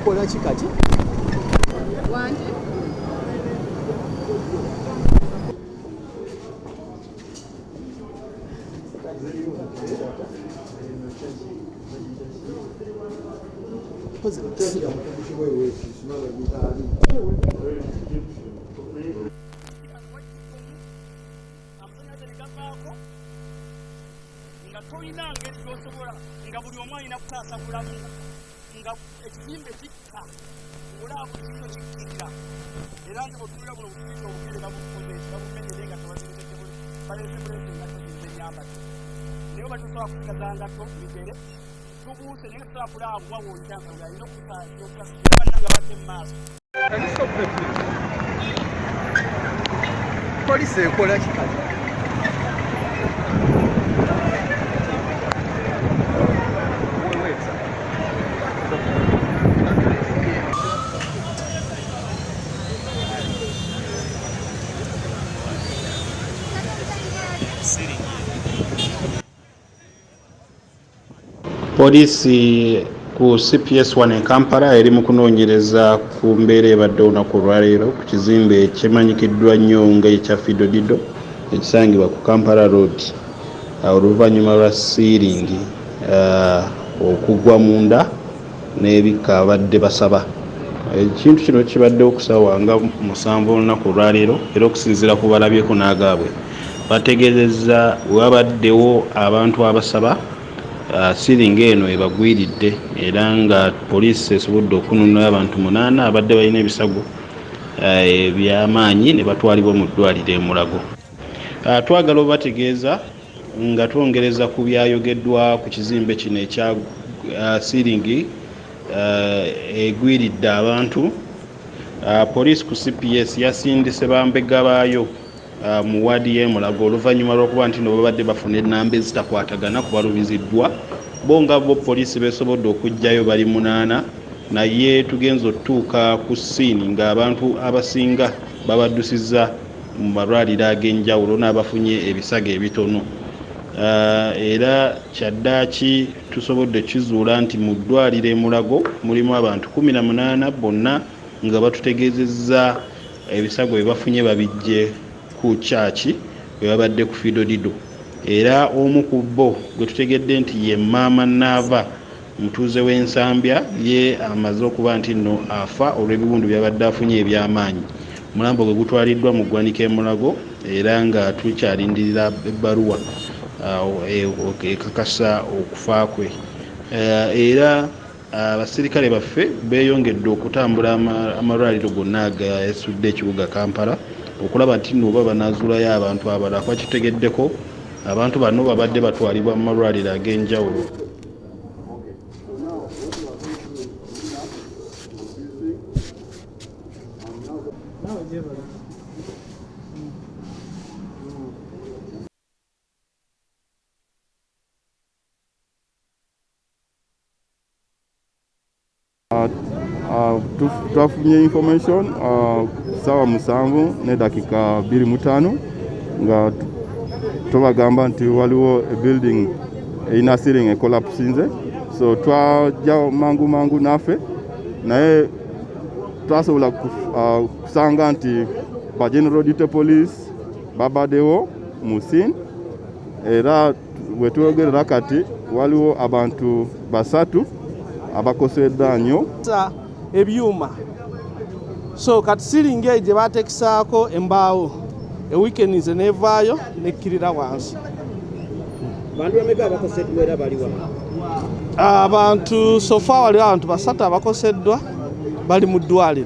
ekola kikati wanje nga buli omu alina kutaasa bulamu nga ekizimbe kikka ng'olaako kino kikkika era nga bwetunula buno bukiika obugere babukozesi babumenyere nga tebazirezeke balese bulese engatto zinzenyambadde naye batusobola kukaza ngatto bigere tubuuse naye tusobola kulaba buwawo olitansanga alina okutaasa bannanga badde mu maaso polisi ekola kikati Polisi ku CPS 1 e Kampala eri mu kunoonyereza ku mbeera ebadde olunaku olwaleero ku kizimbe kyemanyikiddwa nnyo nga ekya Fidodido ekisangibwa ku Kampala Road oluvannyuma lwa siiringi okugwa munda n'ebikka abadde basaba. Ekintu kino kibadde okusawa nga 7 olunaku olwaleero era okusinziira ku balabyeko n'agaabwe bategeezezza wabaddewo abantu abasaba siiringi eno ebagwiridde era nga poliisi esobodde okununula abantu 8 abadde balina ebisago eby'amaanyi ne batwalibwa mu ddwaliro e Mulago. Twagala obategeeza nga twongereza ku byayogeddwa ku kizimbe kino ekya siiringi egwiridde abantu. Poliisi ku CPS yasindise bambega baayo mu wadi y'e Mulago oluvannyuma lw'okuba nti no babadde bafuna ennamba ezitakwatagana kubalubiziddwa bo nga bo poliisi beesobodde okujjayo bali 8 naye tugenza otutuuka ku ssiini ng'abantu abasinga babaddusizza mu malwaliro ag'enjawulo n'abafunye ebisago ebitono. Era kyaddaaki tusobodde kizuula nti mu ddwaliro e Mulago mulimu abantu 18 bonna nga batutegeezezza ebisago bye bafunye babijje ku kyaki bwe babadde ku Fidodido era omu ku bo gwe tutegedde nti ye maama Naava mutuuze w'Ensambya ye amaze okuba nti nno afa olw'ebiwundu byabadde afunye eby'amaanyi. Mulambo gwe gutwaliddwa mu ggwanika e Mulago era nga tukyalindirira ebbaluwa ekakasa okufa kwe. Era abasirikale baffe beeyongedde okutambula amalwaliro gonna agasudde ekibuga Kampala okulaba nti nno oba banaazuulayo abantu abalala. Kwakitegeddeko abantu bano babadde batwalibwa mu malwaliro ag'enjawulo. Twafunye information sawa 7:25 nga tubagamba nti waliwo a building erina ceiling ekolapsinze, so twajja mangu naffe naye twasobola kusanga nti ba General Duty Police babaddewo mu scene era bwetwogerera kati waliwo abantu 3 abakoseddwa nnyo ebyuma. So kati siiringi eyo gye baatekisaako embaawo eweekend nze neevaayo nekkirira wansi. Bantu bameka abakoseddwa era baliwa? Abantu sofa waliwo abantu 3 abakoseddwa bali mu ddwaliro.